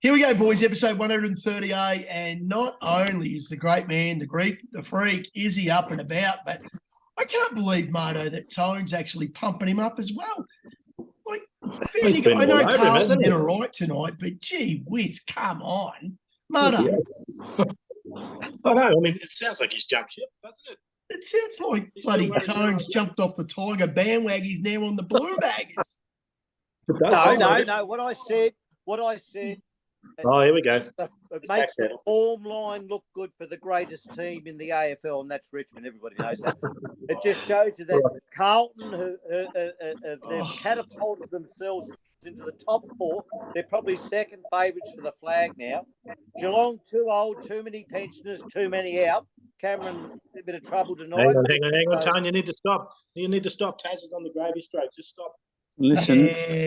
Here we go, boys. Episode 138, and not only is the great man, the Greek, the freak, is he up and about, but I can't believe, Marto, that Tone's actually pumping him up as well. Like, Fairdinkum, I know Carlton did all right tonight, but gee whiz, come on, Marto. Yeah. I know. I mean, it sounds like he's jumped ship, doesn't it? It sounds like bloody Tone's jumped off the Tiger bandwagon. He's now on the Blue Baggers. No. What I said. Oh, here we go. It makes the form line look good for the greatest team in the AFL, and that's Richmond. Everybody knows that. It just shows you that Carlton, they've catapulted themselves into the top four. They're probably second favourites for the flag now. Geelong, too old, too many pensioners, too many out. Cameron, a bit of trouble tonight. Hang on, Tone. You need to stop. You need to stop. Taz is on the gravy stroke. Just stop. Listen,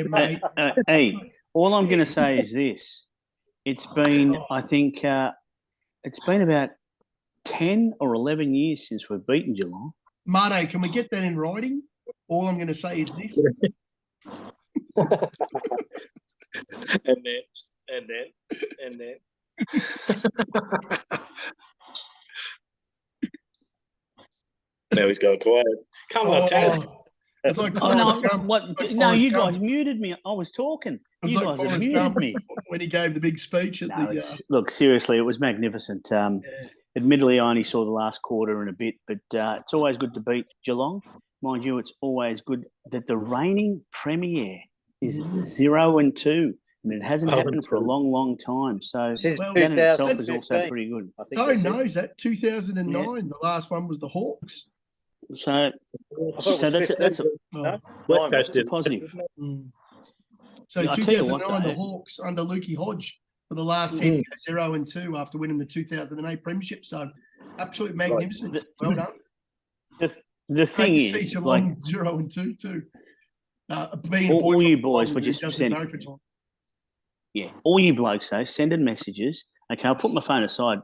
mate. hey, all I'm going to say is this. It's been, I think, it's been about 10 or 11 years since we've beaten Geelong. Marto, can we get that in writing? All I'm going to say is this. and then. Now he's going quiet. Come on, Taz. It's like you guys muted me. I was talking. You guys have muted me. When he gave the big speech at Look, seriously, it was magnificent. Admittedly, I only saw the last quarter and a bit, but it's always good to beat Geelong. Mind you, it's always good that the reigning premier is 0-2. And it hasn't happened for a long, long time. So that in itself is also pretty good. Who knows that? 2009, the last one was the Hawks. So that's West Coast a positive. So 2009, the Hawks under Lukey Hodge for the last 10 years, 0-2 after winning the 2008 premiership. So absolutely magnificent. Well done. The thing is, like 0-2 too. All you boys were just sending. Yeah, all you blokes though sending messages. Okay, I'll put my phone aside.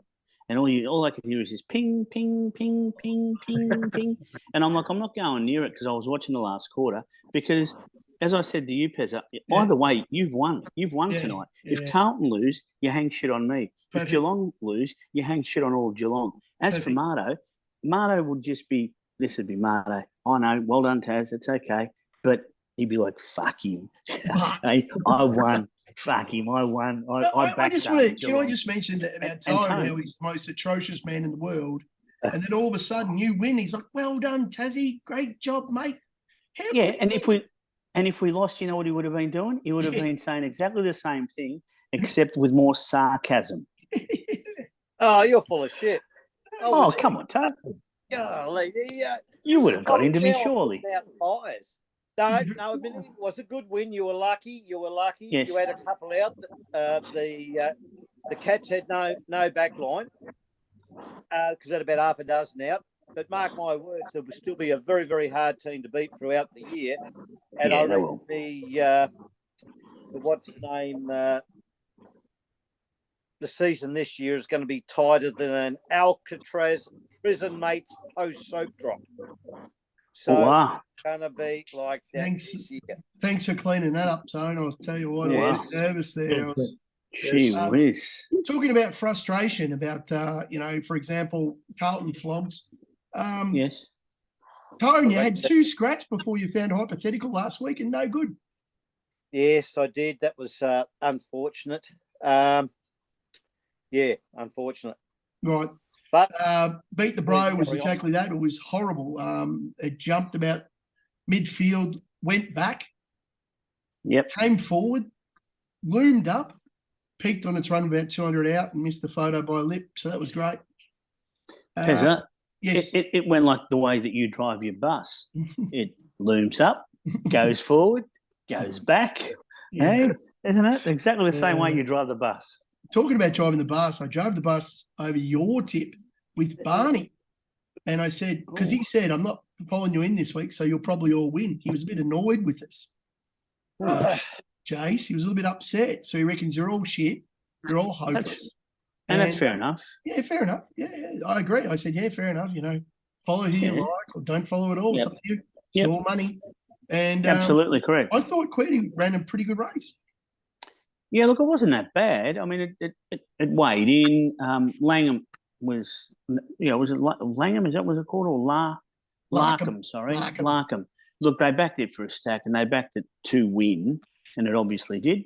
And all I could hear is this ping, ping, ping, ping, ping, ping. And I'm like, I'm not going near it because I was watching the last quarter. Because, as I said to you, Pezza, either way, you've won. You've won tonight. Yeah. If Carlton lose, you hang shit on me. Perfect. If Geelong lose, you hang shit on all of Geelong. As for Marto would just be, this would be Marto. I know, well done, Taz, it's okay. But he'd be like, fuck him. Hey, I won. Fuck him, I won. I just want to, just mention that about Tone, how he's the most atrocious man in the world. And then all of a sudden you win. He's like, well done, Tazzy. Great job, mate. If we lost, you know what he would have been doing? He would have been saying exactly the same thing, except with more sarcasm. Oh, you're full of shit. Come on, Tone. You would have got into me, surely. No, I mean, it was a good win. You were lucky. Yes. You had a couple out. The Cats had no back line because they had about half a dozen out. But mark my words, there will still be a very, very hard team to beat throughout the year. And I reckon the season this year is going to be tighter than an Alcatraz prison mate's post soap drop. So it's going to be like that this year. Thanks for cleaning that up, Tone. I'll tell you what, I was nervous there. Gee whiz. Talking about frustration, about, for example, Carlton flogs. Yes. Tone, you had 2 scratch before you found a hypothetical last week and no good. Yes, I did. That was unfortunate. Unfortunate. Right. But beat the bro was exactly that. It was horrible. It jumped about midfield, went back, came forward, loomed up, peaked on its run about 200 out and missed the photo by a lip. So that was great. Pezza, yes. It went like the way that you drive your bus. It looms up, goes forward, goes back. Hey, isn't it? Exactly the same way you drive the bus. Talking about driving the bus, I drove the bus over your tip with Barney. And I said, because he said, I'm not following you in this week, so you'll probably all win. He was a bit annoyed with us. Jace, he was a little bit upset. So he reckons you're all shit. You're all hopeless. And that's fair enough. Yeah, fair enough. Yeah, I agree. I said, fair enough. Follow who you like or don't follow at all. It's up to you. It's your money. And absolutely correct. I thought Quaddies ran a pretty good race. Yeah, look, it wasn't that bad. I mean, it weighed in. Langham was, was it Langham? Is that what it called? Or Larkham, sorry. Larkham. Look, they backed it for a stack and they backed it to win, and it obviously did.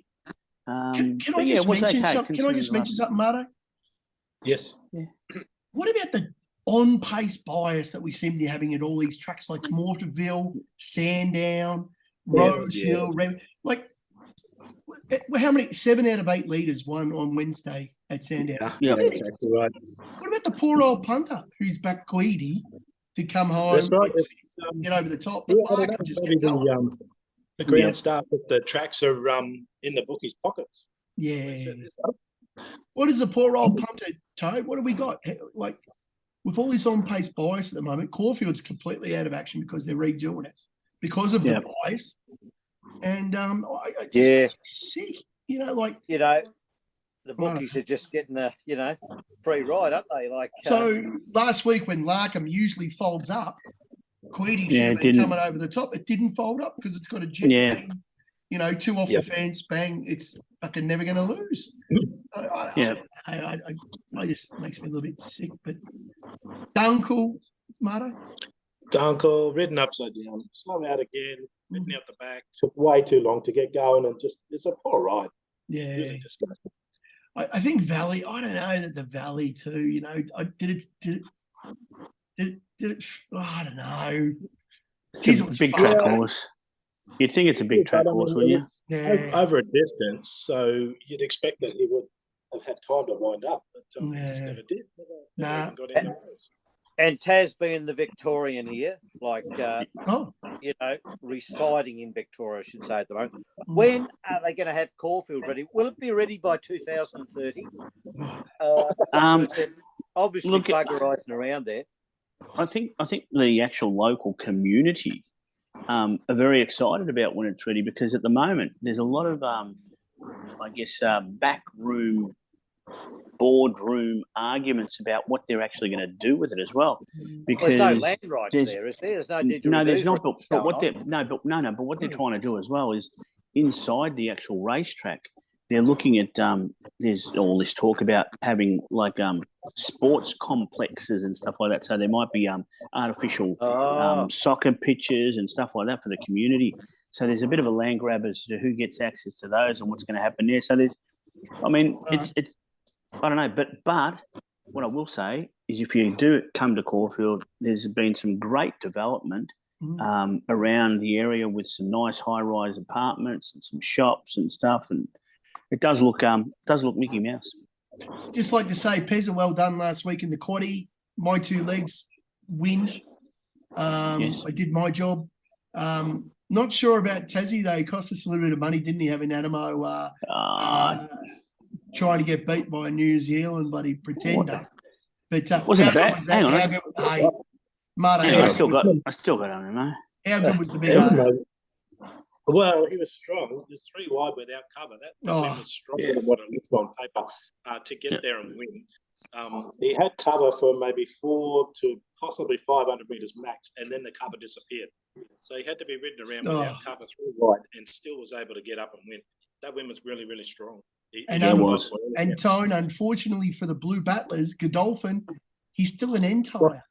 Can I just mention something, Marto? Yes. Yeah. What about the on-pace bias that we seem to be having at all these tracks like Mortarville, Sandown, Rose Hill? Like, how many? 7 out of 8 leaders won on Wednesday at Sandown. Yeah, exactly right. What about the poor old punter who's back Quaddies to come home? That's right. Get over the top. The ground staff at the tracks are in the bookies' pockets. Yeah. What is the poor old punter, Toad? What have we got? Like, with all this on-pace bias at the moment, Caulfield's completely out of action because they're redoing it because of the bias. And I just sick. The bookies are just getting a, free ride, aren't they? Like so last week when Larkham usually folds up, Quaddies should have been coming over the top. It didn't fold up because it's got a jet bang, 2 off the fence, bang. It's fucking never going to lose. I just makes me a little bit sick. But Dunkel, Marto? Dunkel, ridden upside down, slow out again, ridden out the back. Took way too long to get going and just, it's a poor ride. Yeah. Really disgusting. I think Valley, I don't know that the Valley too, did it, I don't know. It's a big track horse. You'd think it's a big track horse, wouldn't you? Yeah. Over a distance, so you'd expect that he would have had time to wind up, but he just never did. Never even got in the race. And Taz being the Victorian here, residing in Victoria, I should say at the moment. When are they going to have Caulfield ready? Will it be ready by 2030? Obviously, buggerising around there. I think the actual local community are very excited about when it's ready because at the moment there's a lot of, backroom, boardroom arguments about what they're actually going to do with it as well. Because there's no land rights there, is there? There's no didgeridoo. No, there's not. But what they're trying to do as well is inside the actual racetrack. They're looking at there's all this talk about having sports complexes and stuff like that. So there might be artificial soccer pitches and stuff like that for the community. So there's a bit of a land grab as to who gets access to those and what's going to happen there. So it's I don't know, but what I will say is if you do come to Caulfield, there's been some great development around the area with some nice high-rise apartments and some shops and stuff, and it does look Mickey Mouse. Just like to say, Pezza, well done last week in the quaddie. My 2 legs win. Yes. I did my job. Not sure about Tassie though. He cost us a little bit of money, didn't he? Having Animo trying to get beat by a New Zealand bloody pretender. But wasn't bad. Hang on, I still got Animo. How good was the big? Well, he was strong. He was 3 wide without cover. That win was stronger than what it looked on paper to get there and win. He had cover for maybe 400 to possibly 500 metres max, and then the cover disappeared. So he had to be ridden around without cover 3 wide and still was able to get up and win. That win was really, really strong. And Tone, unfortunately for the Blue Battlers, Godolphin, he's still an entire.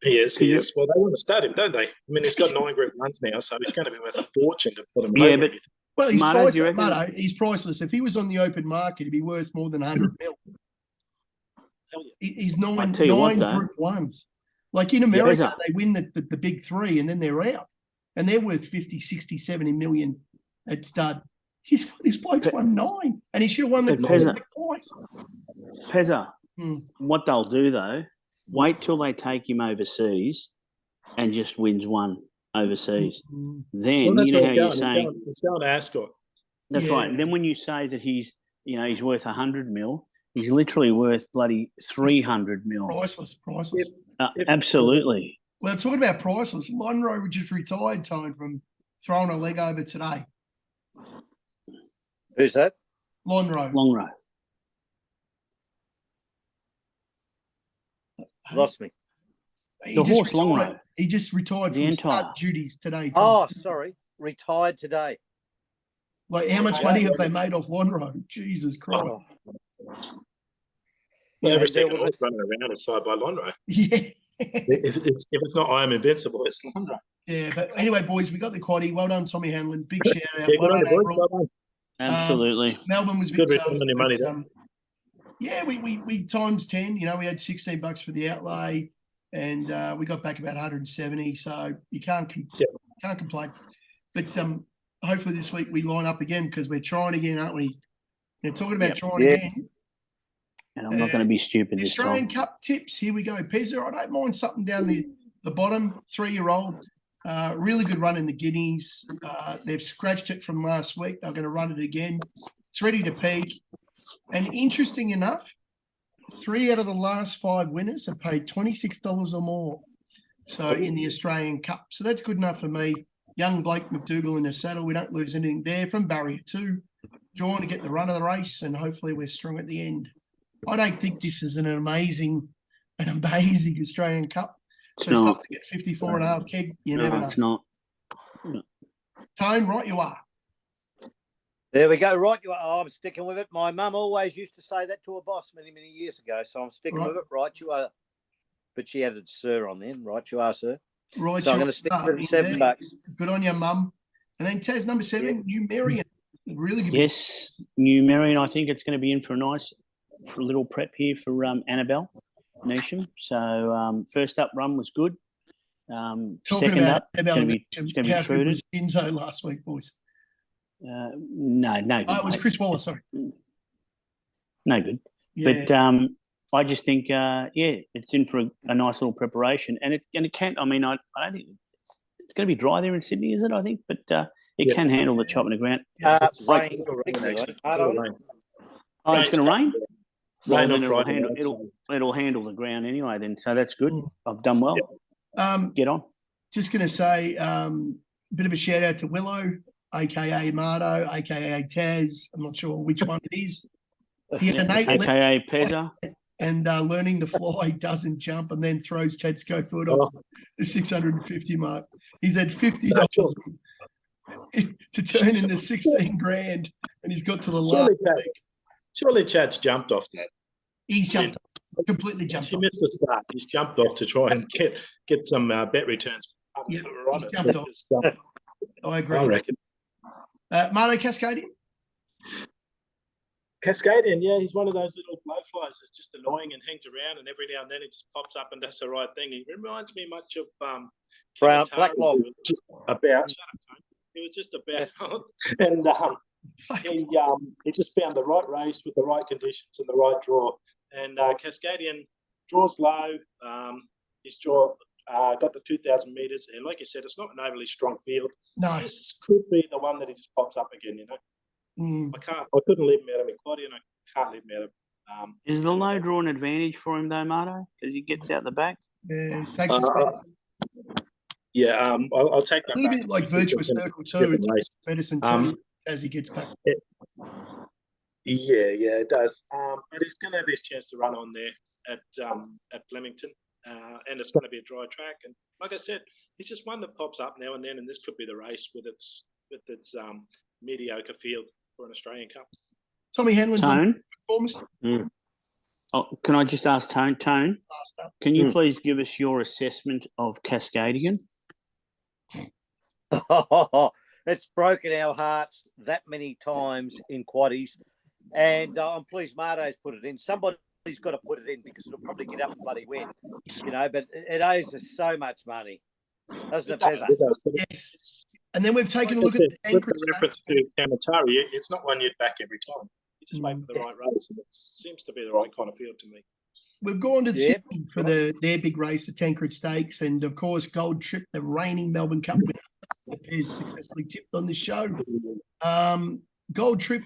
He is. Well, they want to start him, don't they? I mean, he's got 9 Group 1s now, so he's going to be worth a fortune to put him over. Well, he's priceless. He's priceless. If he was on the open market, he'd be worth more than 100 mil. He's 9 Group 1s. Like in America, they win the big 3 and then they're out. And they're worth 50, 60, 70 million at stud. This bloke's won 9. And he should have won the twice. Pezza, what they'll do though, wait till they take him overseas and just wins 1 overseas. Then you know how you're saying he's going to Ascot. That's right. And then when you say that he's worth 100 mil, he's literally worth bloody 300 mil. Priceless. Absolutely. Well, talking about priceless, Lonro just retired, Tone, from throwing a leg over today. Who's that? Lonro. Lost me. The horse Lonro. He just retired from stud duties today. Oh, sorry. Retired today. Like, how much money have they made off Lonro? Jesus Christ. Well, every second horse running around is side by Lonro. Yeah. If it's not I Am Invincible, it's Lonro. Yeah, but anyway, boys, we got the quaddie. Well done, Tommy Hanlon. Big shout out. Yeah, good Well on done, you, boys. Avril. Well done. Absolutely. Melbourne was a Good bit tough. return on your money there. Yeah, we times 10. You know, we had $16 for the outlay, and we got back about 170. So you can't complain. But hopefully this week we line up again because we're trying again, aren't we? You're talking about trying again. And I'm not going to be stupid this time. Australian Cup tips. Here we go. Pezza, I don't mind something down the bottom, 3-year-old. Really good run in the guineas. They've scratched it from last week. They're going to run it again. It's ready to peak. And interesting enough, 3 out of the last 5 winners have paid $26 or more. So in the Australian Cup. So that's good enough for me. Young Blake McDougall in the saddle. We don't lose anything there from barrier 2. Drawn to get the run of the race, and hopefully we're strong at the end. I don't think this is an amazing Australian Cup. So something at 54.5 keg, you never know. It's not. Tone, right you are. There we go. Right you are. Oh, I'm sticking with it. My mum always used to say that to her boss many, many years ago. So I'm sticking with it. Right you are. But she added sir on then. Right you are, sir. Right, so I'm going to stick with $7. Good on you, mum. And then Taz, number 7, New Marion. Really good. Yes, New Marion. I think it's going to be in for a little prep here for Annabelle Neesham. So first up run was good. Second up, it's going to be treated. Enzo last week, boys. No. Oh, it was Chris Waller. Sorry. No good. Yeah. But I just think, it's in for a nice little preparation, and it can. I mean, I don't think it's going to be dry there in Sydney, is it? I think, but it can handle the chop in the ground. It's going to rain. Rain then on Friday. It'll handle the ground anyway. Then, so that's good. I've done well. Get on. Just going to say, a bit of a shout out to Willow, aka Marto, aka Taz. I'm not sure which one it is. AKA Pezza. And learning to fly, doesn't jump, and then throws Chad Schofield off the 650 mark. He's had $50 to turn into 16 grand, and he's got to the last week. Surely Chad's jumped off that. He's jumped off, completely jumped off. He missed the start. He's jumped off to try and get some bet returns. Yeah, he's jumped off. I agree. I reckon. Marto Cascadian? Cascadian, yeah, he's one of those little blowflies that's just annoying and hangs around, and every now and then he just pops up and does the right thing. He reminds me much of Black Log. It was just about, and he just found the right race with the right conditions and the right draw. And Cascadian draws low. His draw got the 2,000 metres, and like you said, it's not an overly strong field. No, this could be the one that he just pops up again. You know. I couldn't leave him out of my quaddie, and I can't leave him out of. Is the low draw an advantage for him though, Marto? Because he gets out the back. Yeah, takes his medicine. I'll take that. A little bit like Virtuous Circle too. It's medicine too as he gets back. Yeah, it does. But he's going to have his chance to run on there at Flemington, and it's going to be a dry track. And like I said, it's just one that pops up now and then, and this could be the race with its mediocre field for an Australian Cup. Tommy Hanlon's Tone. Performance. Oh, can I just ask Tone? Can you please give us your assessment of Cascadian? It's broken our hearts that many times in quaddies, and I'm pleased Marto's put it in. Somebody's got to put it in because it'll probably get up and bloody win, you know. But it owes us so much money, doesn't it, Pezza? Yes. And then we've taken a look at the Tancred reference to Kamatari. It's not one you'd back every time. You just wait for the right race, and it seems to be the right kind of field to me. We've gone to Sydney for their big race, the Tancred Stakes, and of course Gold Trip, the reigning Melbourne Cup winner. Is successfully tipped on the show. Gold Trip,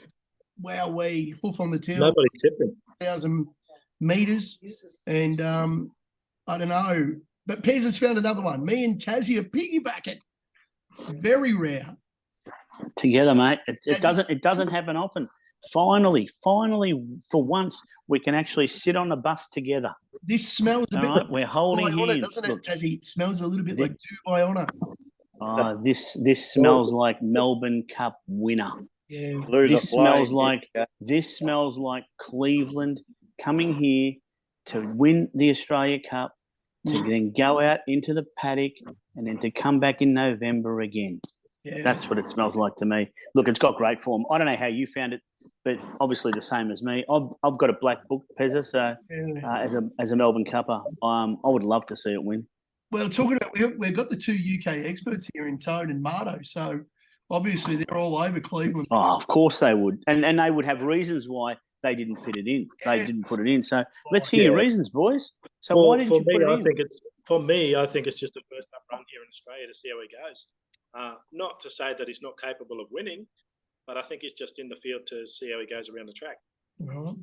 Wowwee, hoof on the tail. Nobody tipped him. 1,000 metres, and I don't know. But Pez has found another one. Me and Tazzy are piggybacking. Very rare. Together, mate. It doesn't happen often. Finally, for once, we can actually sit on a bus together. This smells a bit like we're holding hands. Doesn't it, Tazzy? It smells a little bit like 2 by honour. This smells like Melbourne Cup winner. Yeah. This smells like Cleveland coming here to win the Australia Cup, to then go out into the paddock and then to come back in November again. Yeah. That's what it smells like to me. Look, it's got great form. I don't know how you found it, but obviously the same as me. I've got a black book, Pezza, so as a Melbourne Cupper, I would love to see it win. Well, talking about, we've got the two UK experts here in Tone and Marto, so obviously they're all over Cleveland. Oh, of course they would. And they would have reasons why they didn't put it in. They didn't put it in. So let's hear your reasons, boys. So why didn't you put it in? I think it's just a first up run here in Australia to see how he goes. Not to say that he's not capable of winning, but I think he's just in the field to see how he goes around the track. Right.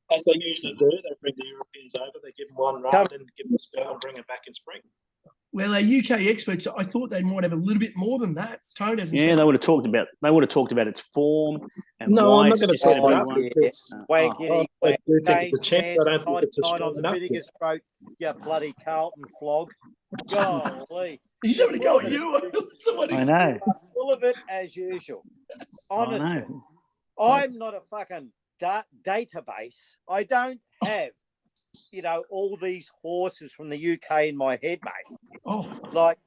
As they usually do, they bring the Europeans over, they give them one run, then give them a spell and bring it back in spring. Well, our UK experts, I thought they might have a little bit more than that. Tone hasn't they would have talked about its form and why I'm not going to talk about it. I do think it's a chance. I don't think it's a strong on enough. the biggest stroke, you bloody Carlton flog. Golly. He's having a go at you. I know. Full of it as usual. I know. I'm not a fucking database. I don't have, all these horses from the UK in my head, mate. Oh. Like,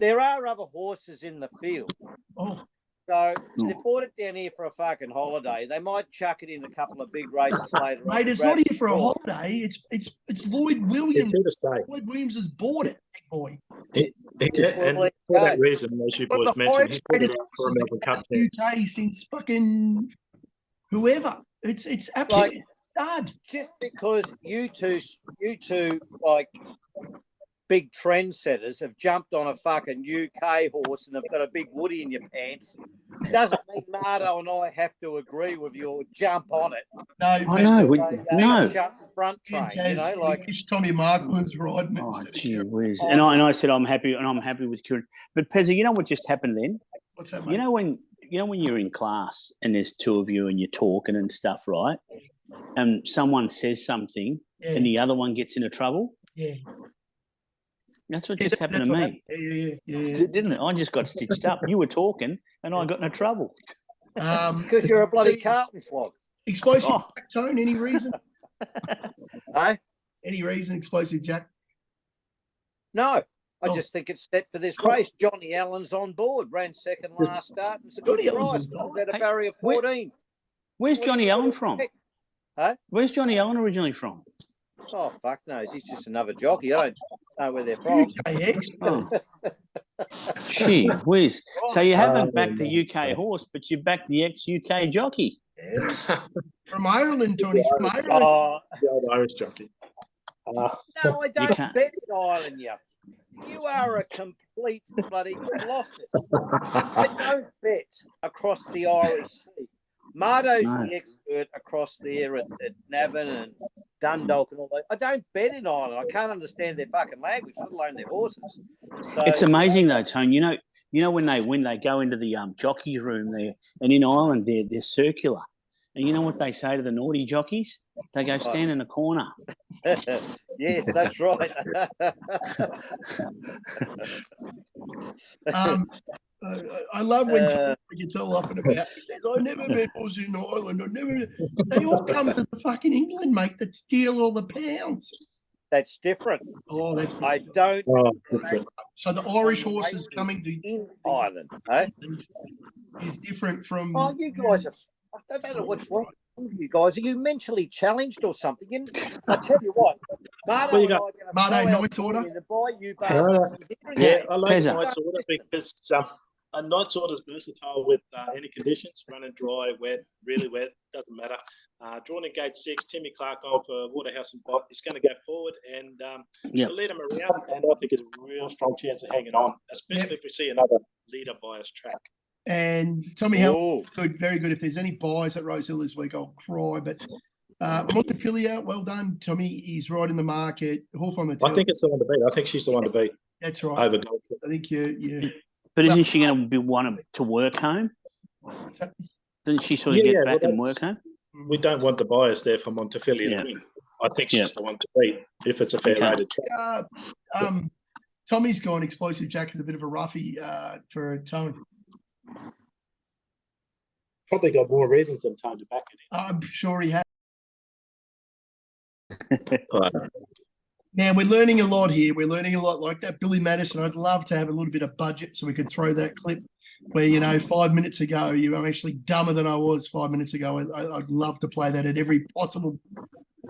there are other horses in the field. Oh. So they brought it down here for a fucking holiday. They might chuck it in a couple of big races later. Mate, it's not here for a holiday. It's Lloyd Williams. It's here to stay. Lloyd Williams has bought it, big boy. And for that reason, as you boys mentioned, he's put it up for a Melbourne Cup UK since fucking whoever. It's absolutely stud. Just because you two like big trendsetters have jumped on a fucking UK horse and have got a big woody in your pants, doesn't mean Marto and I have to agree with your jump on it. No, I know. No. Shut front train, like Tommy Markland's riding it. Oh, gee whiz. And I said I'm happy with Kieran. But Pezza, you know what just happened then? What's that, mate? You know when you're in class and there's two of you and you're talking and stuff, right? And someone says something and the other one gets into trouble? Yeah. That's what just happened to me. Yeah. Didn't it? I just got stitched up. You were talking and I got into trouble. Because you're a bloody Carlton flog. Explosive Jack Tone, any reason? Eh? Any reason, Explosive Jack? No. I just think it's set for this race. Johnny Allen's on board. Ran second last start. It's a good price. At a barrier 14. Where's Johnny Allen from? Huh? Where's Johnny Allen originally from? Oh, fuck knows. He's just another jockey. I don't know where they're from. Gee whiz. So you haven't backed the UK horse, but you backed the ex-UK jockey. Yeah. From Ireland, Tony. From Ireland. The old Irish jockey. No, I don't bet in Ireland, You are a complete bloody lost it. I don't bet across the Irish Sea. Marto's the expert across there at Navan and Dundalk and all that. I don't bet in Ireland. I can't understand their fucking language, let alone their horses. So, it's amazing though, Tone. You know when they go into the jockey room there, and in Ireland they're circular. And you know what they say to the naughty jockeys? They go stand in the corner. Yes, that's right. I love when Tom gets all up and about. He says, I never bet horses in Ireland. They all come to the fucking England, mate, that steal all the pounds. That's different. Oh, that's I don't. Different. So the Irish horses coming to in Ireland, is different from. Oh, you guys are. I don't know what's wrong with you guys. Are you mentally challenged or something? I tell you what, Marto and I Knight's Order. I like Knight's Order because a Knight's Order is versatile with any conditions, running dry, wet, really wet, doesn't matter. Drawn in gate 6, Timmy Clark on for Waterhouse and Bott. He's going to go forward and lead him around, and I think it's a real strong chance of hanging on, especially if we see another leader bias track. And Tommy Hell, good, very good. If there's any buys at Rosehill this week, I'll cry. But Montefilia, well done, Tommy. He's right in the market. Hawthorne, I think it's the one to beat. I think she's the one to beat. That's right. Over Gold. I think you. But isn't she going to be one to work home? Doesn't she sort of get back and work home? We don't want the bias there for Montefilia to win. I think she's the one to beat if it's a fair rated track. Tommy's gone Explosive Jack is a bit of a roughie for Tone. probably got more reasons than Tone to back it in. I'm sure he has. Right. Now, we're learning a lot here. We're learning a lot like that. Billy Madison, I'd love to have a little bit of budget so we could throw that clip where, 5 minutes ago, you were actually dumber than I was 5 minutes ago. I'd love to play that at every possible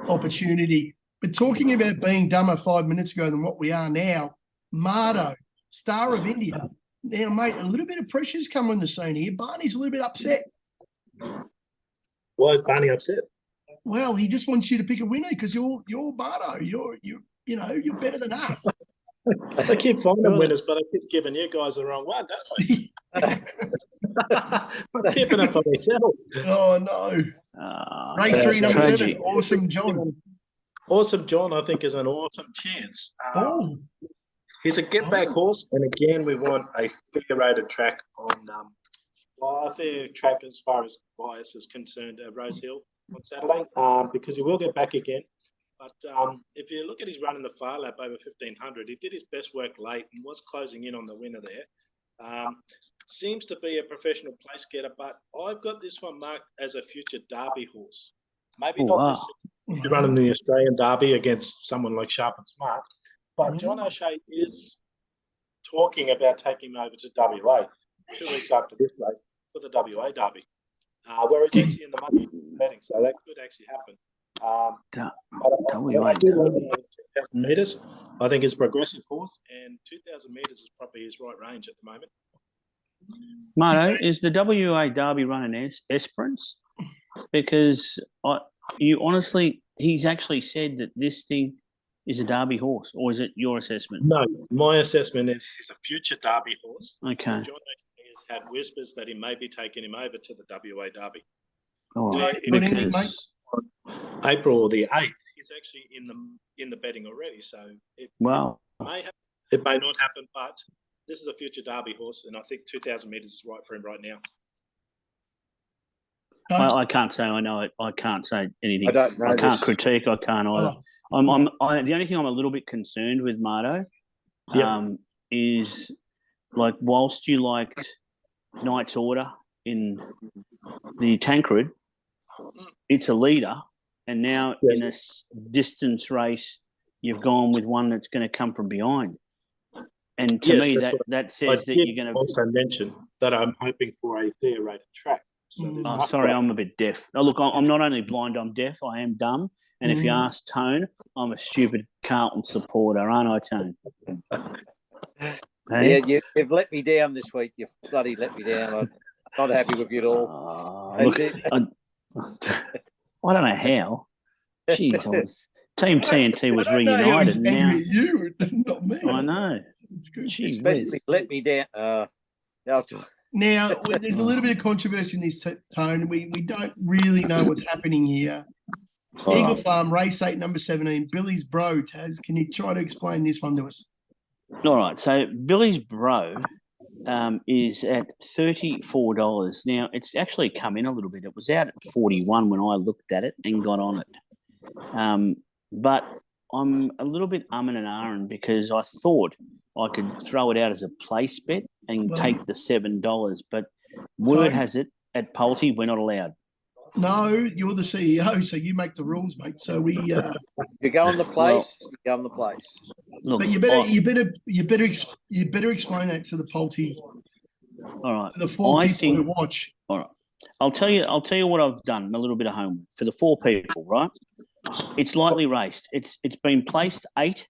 opportunity. But talking about being dumber 5 minutes ago than what we are now, Marto, star of India. Now, mate, a little bit of pressure's come on the scene here. Barney's a little bit upset. Why is Barney upset? Well, he just wants you to pick a winner because you're Marto. You're better than us. I keep finding winners, but I keep giving you guys the wrong one, don't I? I'm keeping up for myself. Oh, no. Race 3, number tragic. 7. Awesome John. Awesome John, I think, is an awesome chance. He's a get-back horse, and again, we want a fair-rated track on a fair track as far as bias is concerned at Rose Hill on Saturday, because he will get back again. But if you look at his run in the far lap over 1,500, he did his best work late and was closing in on the winner there. Seems to be a professional place getter, but I've got this one marked as a future Derby horse. Maybe not this running the Australian Derby against someone like Sharp and Smart, but John O'Shea is talking about taking him over to WA 2 weeks after this race for the WA Derby, where he's actually in the money betting, so that could actually happen. I do like 2,000 metres. I think it's a progressive horse, and 2,000 metres is probably his right range at the moment. Marto, is the WA Derby running Esperance? Because he's actually said that this thing is a Derby horse, or is it your assessment? No, my assessment is he's a future Derby horse. Okay. John has had whispers that he may be taking him over to the WA Derby. All right. Because April the 8th, he's actually in the betting already. So it may happen, it may not happen, but this is a future Derby horse, and I think 2,000 metres is right for him right now. I can't say I know it. I can't say anything. I can't critique. I can't either. The only thing I'm a little bit concerned with, Marto, is like whilst you liked Knight's Order in the Tancred, it's a leader, and now in a distance race, you've gone with one that's going to come from behind. And to me, that says that you're going to also mention that I'm hoping for a fair rated track. So sorry, I'm a bit deaf. Oh, look, I'm not only blind, I'm deaf. I am dumb. And if you ask Tone, I'm a stupid Carlton supporter, aren't I, Tone? Hey? Yeah, you've let me down this week. You've bloody let me down. I'm not happy with you at all. Look, I don't know how. Jeez, Team TNT was reunited. Now you, not me. I know. It's good. Especially let me down. Now, there's a little bit of controversy in this Tone. We don't really know what's happening here. Eagle Farm, race 8, number 17, Billy's Bro, Taz. Can you try to explain this one to us? All right. So Billy's Bro is at $34. Now, it's actually come in a little bit. It was out at 41 when I looked at it and got on it. But I'm a little bit and ahhing because I thought I could throw it out as a place bet and take the $7. But word has it, at PaLTI, we're not allowed. No, you're the CEO, so you make the rules, mate. So we you go on the place. You go on the place. Look, but you better explain that to the PaLTI. All right, to the four people who watch. All right, I'll tell you what I've done. A little bit of homework for the 4 people. Right, it's lightly raced. It's been placed 8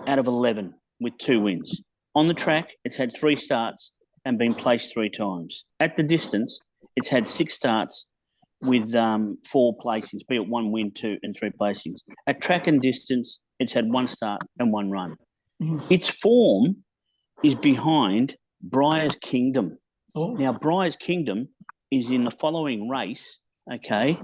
out of 11 with 2 wins on the track. It's had 3 starts and been placed 3 times. At the distance, it's had 6 starts with 4 placings, be it 1 win, 2 and 3 placings. At track and distance, it's had 1 start and 1 run. Its form is behind Briar's Kingdom. Now, Briar's Kingdom is in the following race, okay,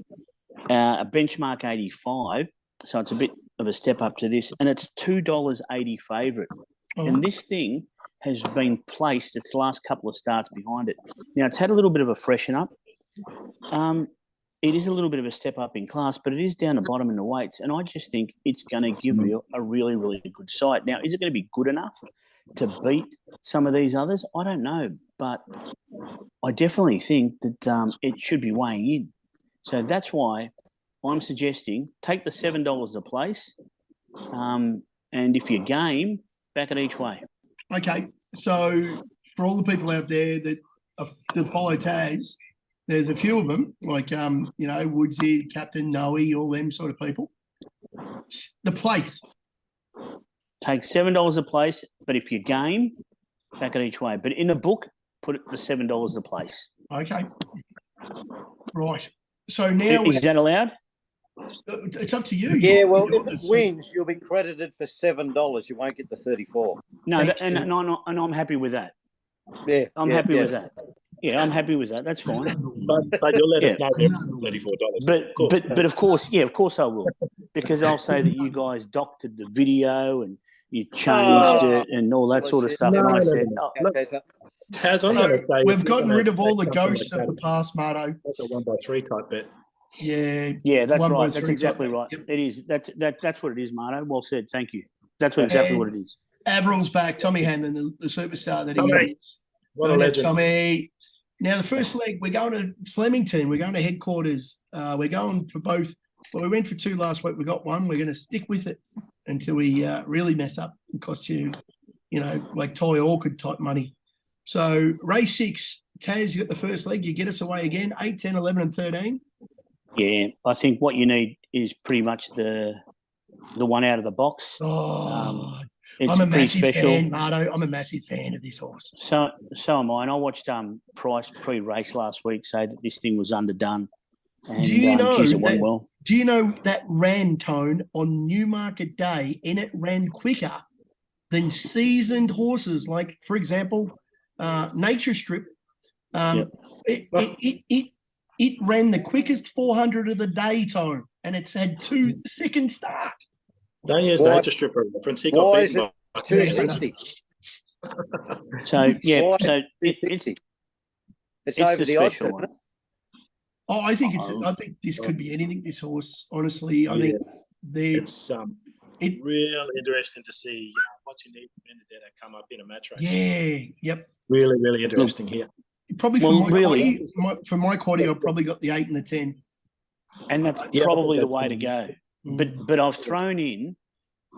a benchmark 85, so it's a bit of a step up to this, and it's $2.80 favourite. And this thing has been placed, its last couple of starts behind it. Now, it's had a little bit of a freshen up. It is a little bit of a step up in class, but it is down the bottom in the weights, and I just think it's going to give me a really, really good sight. Now, is it going to be good enough to beat some of these others? I don't know, but I definitely think that it should be weighing in. So that's why I'm suggesting take the $7 a place, and if you're game, back it each way. Okay, so for all the people out there that follow Taz, there's a few of them, like Woodsy, Captain Noe, all them sort of people. The place. Take $7 a place, but if you're game, back it each way. But in a book, put it for $7 a place. Okay. Right. So now is that allowed? It's up to you. Yeah, well, if it wins, you'll be credited for $7. You won't get the 34. No, and I'm happy with that. Yeah, I'm happy with that. Yeah, I'm happy with that. That's fine. But you'll let us know $34. But of course I will, because I'll say that you guys doctored the video and you changed it and all that sort of stuff. And I said, Taz, I'm going to say we've gotten rid of all the ghosts of the past, Marto. That's a 1x3 type bet. Yeah, that's right. That's exactly right. Yep. It is. That's what it is, Marto. Well said. Thank you. That's exactly what it is. Avril's back. Tommy Hanlon, the superstar that he is. What a legend. Tommy. Now, the first leg, we're going to Flemington. We're going to headquarters. We're going for both. Well, we went for 2 last week. We got 1. We're going to stick with it until we really mess up and cost you, like Toy Orchid type money. So, race 6, Taz, you got the first leg. You get us away again, 8, 10, 11, and 13. Yeah, I think what you need is pretty much the one out of the box. It's I'm a pretty massive special. fan, Marto. I'm a massive fan of this horse. So am I. And I watched Price pre-race last week say that this thing was underdone. And, do you know it went well. Do you know that ran, Tone, on Newmarket Day, and it ran quicker than seasoned horses, like, for example, Nature Strip. It ran the quickest 400 of the day, Tone, and it's had 2 second start. Don't use Nature Strip reference. He got beaten by 260. So it's over the odds. Oh, I think this could be anything. This horse, honestly, I think it's real interesting to see what you need for Benedetta come up in a match race. Yeah, yep. Really, really interesting here. Probably for my quaddie, I've probably got the 8 and the 10, and that's probably the way to go. But I've thrown in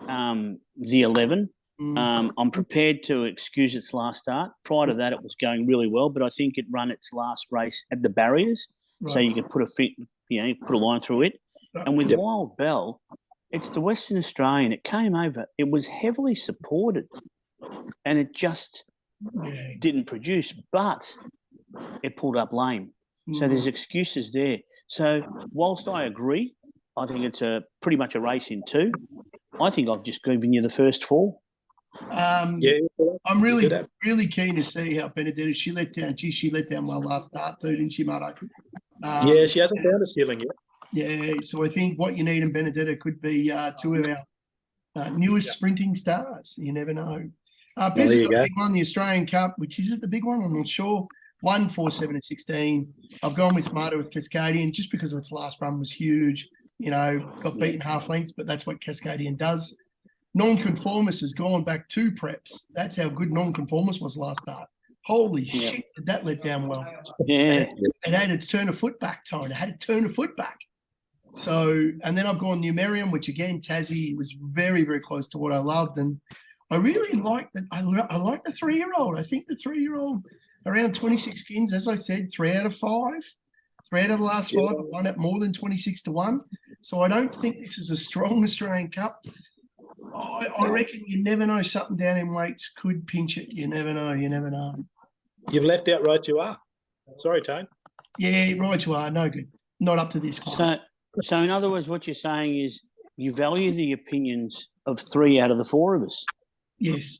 the 11. I'm prepared to excuse its last start. Prior to that, it was going really well, but I think it ran its last race at the barriers, so you could put a line through it. And with Wild Bell, it's the Western Australian. It came over. It was heavily supported, and it just didn't produce. But it pulled up lame. So there's excuses there. So whilst I agree, I think it's pretty much a race in 2. I think I've just given you the first 4. I'm really keen to see how Benedetta, she let down. She let down well last start too, didn't she, Marto? She hasn't found a ceiling yet. Yeah, so I think what you need in Benedetta could be 2 of our newest sprinting stars. You never know. Pezza's got the big one, the Australian Cup, which is it the big one? I'm not sure. 1, 4, 7, and 16. I've gone with Marto with Cascadian just because of its last run was huge. Got beaten half lengths, but that's what Cascadian does. Nonconformist has gone back 2 preps. That's how good Nonconformist was last start. Holy shit, did that let down well. Yeah. It had its turn of foot back, Tone. It had to turn a foot back. So, and then I've gone Numerium, which again, Tassie was very, very close to what I loved. And I really like that. I like the 3-year-old. I think the 3-year-old around 26 skins, as I said, 3 out of 5. 3 out of the last 5 have won at more than 26-1. So I don't think this is a strong Australian Cup. I reckon you never know, something down in weights could pinch it. You never know. You never know. You've left out Right You Are. Sorry, Tone. Yeah, Right You Are. No good. Not up to this class. So in other words, what you're saying is you value the opinions of 3 out of the 4 of us. Yes.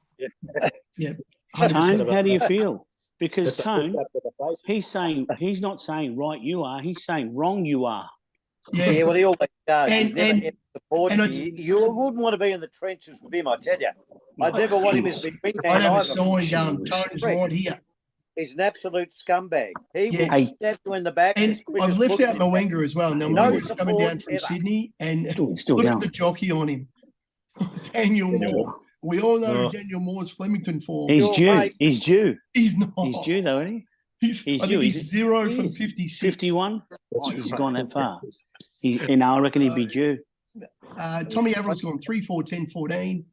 Yeah. Tone, how do you feel? Because Tone, he's not saying right you are, he's saying wrong you are. Yeah, well, he always does. And you wouldn't want to be in the trenches with him, I tell you. I'd never want him as the big man. I have a sign going, Tone's right here. He's an absolute scumbag. He will stab you in the back. And I've left out Mawenga as well. Now, Mawenga's coming down from Sydney, and look at the jockey on him. Daniel Moore. We all know Daniel Moore's Flemington form. He's due. mate. He's due. He's not. He's due, though, isn't he? He's He's I due. think he's 0 from 56. 51? Oh, he's gone that far. I reckon he'd be due. Tommy Avril's gone 3, 4, 10, 14.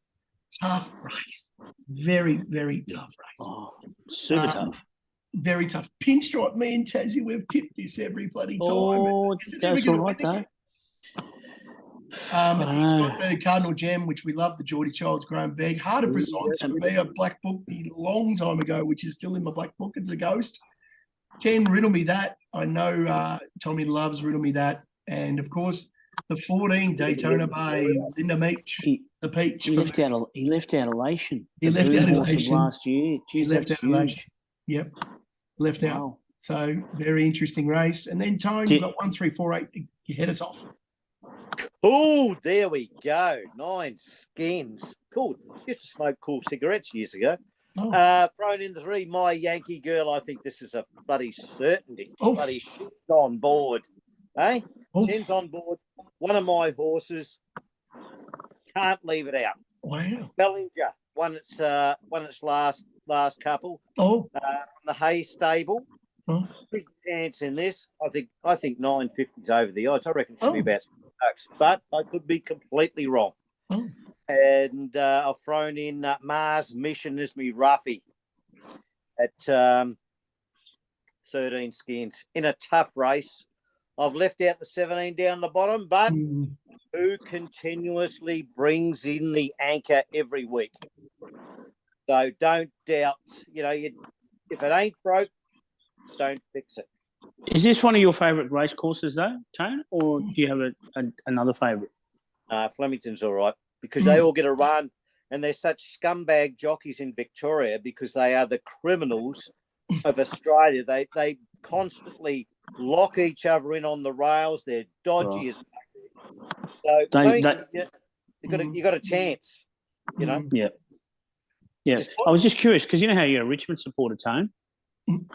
Tough race. Very, very tough race. Oh, super tough. Very tough. Pinstripe, me and Tassie, we've tipped this every bloody time. Oh, that's all right, though. He's got the Cardinal Gem, which we love, the Geordie Child's Graham Begg. Heart of Brisance for me, a black book a long time ago, which is still in my black book. It's a ghost. 10, Riddle Me That. I know Tommy loves Riddle Me That. And, of course, the 14, Daytona Bay, Linda Meach, the Peach. He left out Elation. He left out Elation last year. Jeez, he left that's out Elation. huge. Yep. Left out. Wow. So, very interesting race. And then, Tone, you've got 1, 3, 4, 8. You head us off. Oh, there we go. 9 skins. Cool. Used to smoke cool cigarettes years ago. Oh. Thrown in the 3, My Yankee Girl. I think this is a bloody certainty. Oh. Bloody shit's on board. Hey? Oh. 10's on board. One of my horses. Can't leave it out. Wow. Bellinger won its last couple. Oh. From the Hay stable. Oh. Big chance in this. I think 950's over the odds. I reckon it should be Oh. about $6, but I could be completely wrong. Oh. And I've thrown in Mars Mission as me roughie at 13 skins in a tough race. I've left out the 17 down the bottom, but who continuously brings in the anchor every week? So don't doubt, if it ain't broke, don't fix it. Is this one of your favourite race courses, though, Tone, or do you have another favourite? Flemington's all right because they all get a run, and they're such scumbag jockeys in Victoria because they are the criminals of Australia. They constantly lock each other in on the rails. They're dodgy as so. You got a chance, Yeah. Yeah, I was just curious because you know how you're a Richmond supporter, Tone.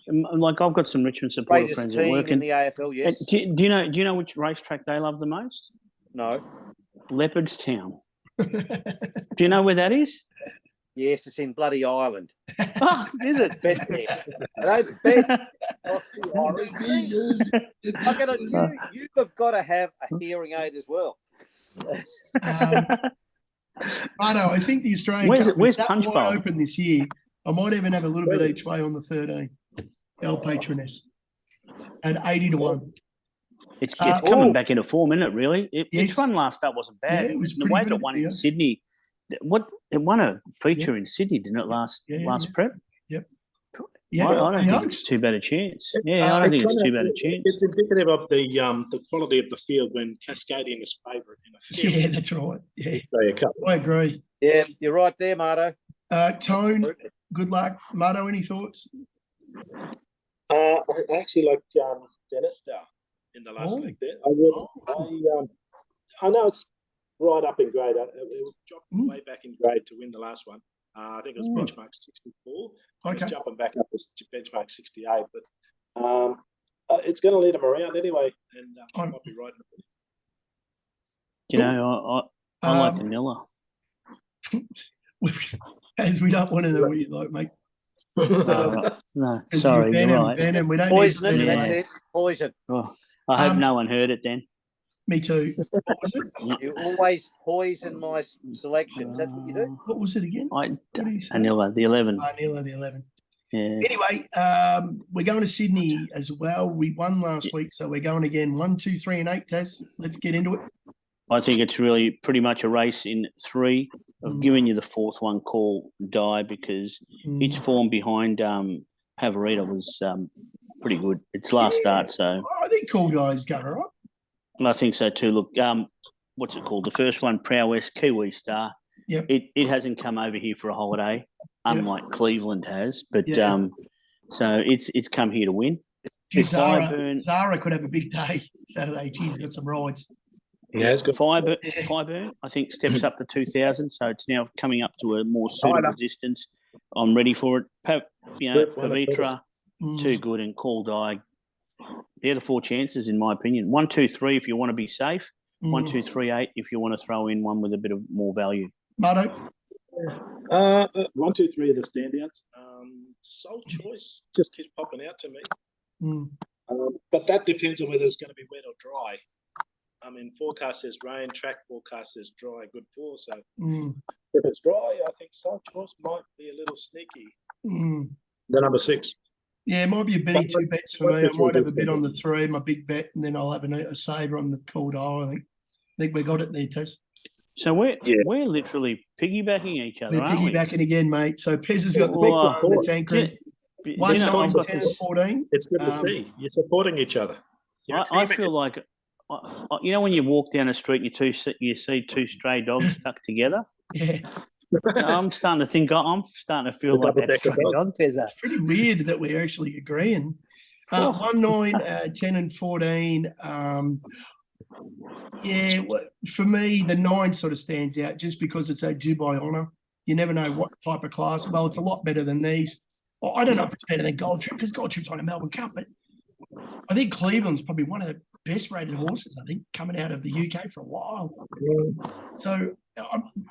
Like I've got some Richmond supporter Greatest friends team at work, in the AFL. Yes. Do you know which racetrack they love the most? No. Leopardstown. Do you know where that is? Yes, it's in bloody Ireland. Oh, is it? Bet there. Don't bet across the Irish. You have got to have a hearing aid as well. I know. I think the Australian Where's Cup Punch might Bowl? open this year. I might even have a little bit each way on the 13. El Patroness at 80 to 1. It's coming back into form, isn't it? Really, its run last up wasn't bad. Yeah, it was the way that it pretty won good, in Sydney. It won a feature in Sydney, didn't it? Last prep. Yep. Yeah, I don't think it's too bad a chance. Yeah, I don't think it's too bad a chance. It's indicative of the quality of the field when Cascadian is favourite in a field. Yeah, that's right. Yeah, Australia Cup. I agree. Yeah, you're right there, Marto. Tone, good luck. Marto, any thoughts? I actually like Dennis Star in the last leg there. I know it's right up in grade. It dropped way back in grade to win the last one. I think it was benchmark 64. Okay. It's jumping back up to benchmark 68, but it's going to lead them around anyway, and I might be right. You know, I like vanilla. As we don't want to know what you like, mate. No, sorry, you're right. Venom, we don't Poison, need that's it. Poison. Oh, I hope no one heard it then. Me too. What was it? You always poison my selections. That's what you do. What was it again? Anila, the 11. Anila, the 11. Yeah. Anyway, we're going to Sydney as well. We won last week, so we're going again. 1, 2, 3, and 8. Taz, let's get into it. I think it's really pretty much a race in 3. I've given you the 4th one called Die because its form behind Pavarita was pretty good. Its last start, so I think Cool Guy's going all right. I think so too. Look, what's it called? The first one, Prowess, Kiwi Star. Yep. It hasn't come over here for a holiday, unlike Cleveland has. But so it's come here to win. Zara could have a big day Saturday. She's got some rides. Yeah, it's good. Fireburn, I think, steps up to 2,000, so it's now coming up to a more suitable distance. I'm ready for it. Pavitra, too good, and Call Die. They're the 4 chances, in my opinion. 1, 2, 3 if you want to be safe. 1, 2, 3, 8 if you want to throw in one with a bit of more value. Marto? 1, 2, 3 of the standouts. Soul Choice just keeps popping out to me. But that depends on whether it's going to be wet or dry. I mean, forecast says rain, track forecast says dry, good for. So if it's dry, I think Soul Choice might be a little sneaky. The number 6. Yeah, it might be a Benny 2 bets for me. I might have a bit on the 3, my big bet, and then I'll have a saver on the cold eye. I think we got it there, Taz. So we're literally piggybacking each other, We're aren't we? piggybacking again, mate. So Pezza's got the big one on the Tancred. 1, 9, 10, and 14. It's good to see. You're supporting each other. I feel like, you know, when you walk down the street and you see 2 stray dogs stuck together? Yeah. I'm starting to feel like that stray dog, Pezza. It's pretty weird that we're actually agreeing. 1, 9, 10, and 14. For me, the 9 sort of stands out just because it's a Dubai honour. You never know what type of class. Well, it's a lot better than these. Well, I don't know if it's better than Gold Trip because Gold Trip's on a Melbourne Cup, but I think Cleveland's probably one of the best rated horses, I think, coming out of the UK for a while. So,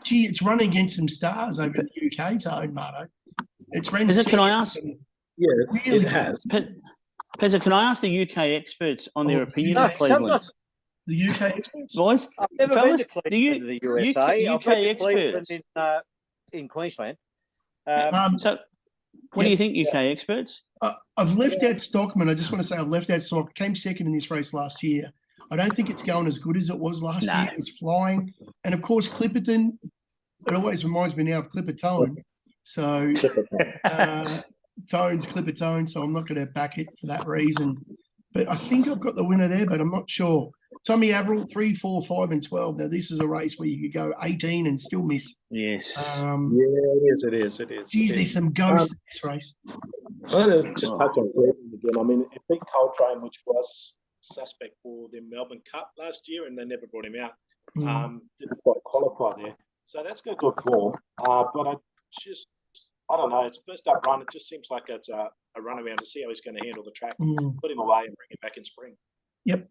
it's running against some stars over in the UK, Tone, Marto. It's Can I ask? Yeah, really it has. Pezza, can I ask the UK experts on their opinion of Cleveland? The UK experts? Boys, I've never been to Cleveland in the USA. UK I've been to experts. Cleveland in Queensland. So, what do you think, UK experts? I've left out Stockman. I just want to say I've left out Stockman. Came second in this race last year. I don't think it's going as good as it was last year. It was flying. And, of course, Clipperton, it always reminds me now of Clipper Tone. So, Tone's Clipper Tone, so I'm not going to back it for that reason. But I think I've got the winner there, but I'm not sure. Tommy Avril, 3, 4, 5, and 12. Now, this is a race where you could go 18 and still miss. Yes. It is. Geez, there's some ghosts in this race. Well, just touch on Cleveland again. I mean, a big Coltrane, which was suspect for the Melbourne Cup last year, and they never brought him out. Didn't quite qualify there. So that's got good form. But I don't know. It's first up run. It just seems like it's a run around to see how he's going to handle the track. Put him away and bring him back in spring. Yep.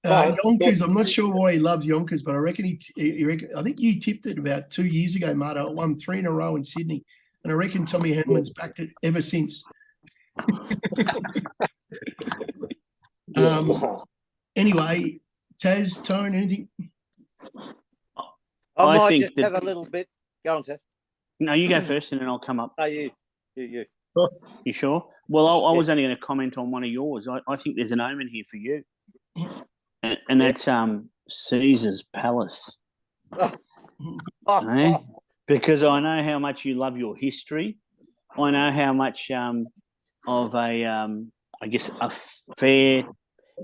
Yonkers, I'm not sure why he loves Yonkers, but I reckon I think you tipped it about 2 years ago, Marto. It won 3 in a row in Sydney. And I reckon Tommy Hanlon's backed it ever since. Anyway, Taz, Tone, anything? I might just have a little bit. Go on, Taz. No, you go first and then I'll come up. No, you. You sure? Well, I was only going to comment on one of yours. I think there's an omen here for you. And that's Caesar's Palace. Because I know how much you love your history. I know how much of a fair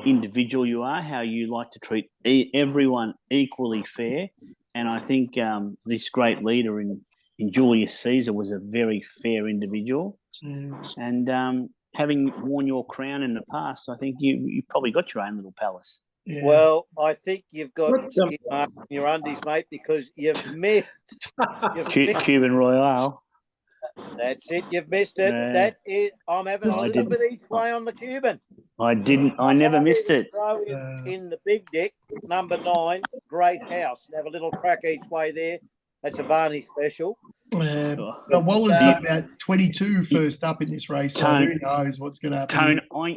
individual you are, how you like to treat everyone equally fair. And I think this great leader in Julius Caesar was a very fair individual. And having worn your crown in the past, I think you probably got your own little palace. Yeah. Well, I think you've got your undies, mate, because you've missed. Cuban Royale. That's it. You've missed it. That is. I'm having a little bit each way on the Cuban. I didn't. I never missed it. Throw in the big deck, number 9, Great House. Have a little crack each way there. That's a Barney special. Waller's got about 22 first up in this race, so who knows what's going to happen. I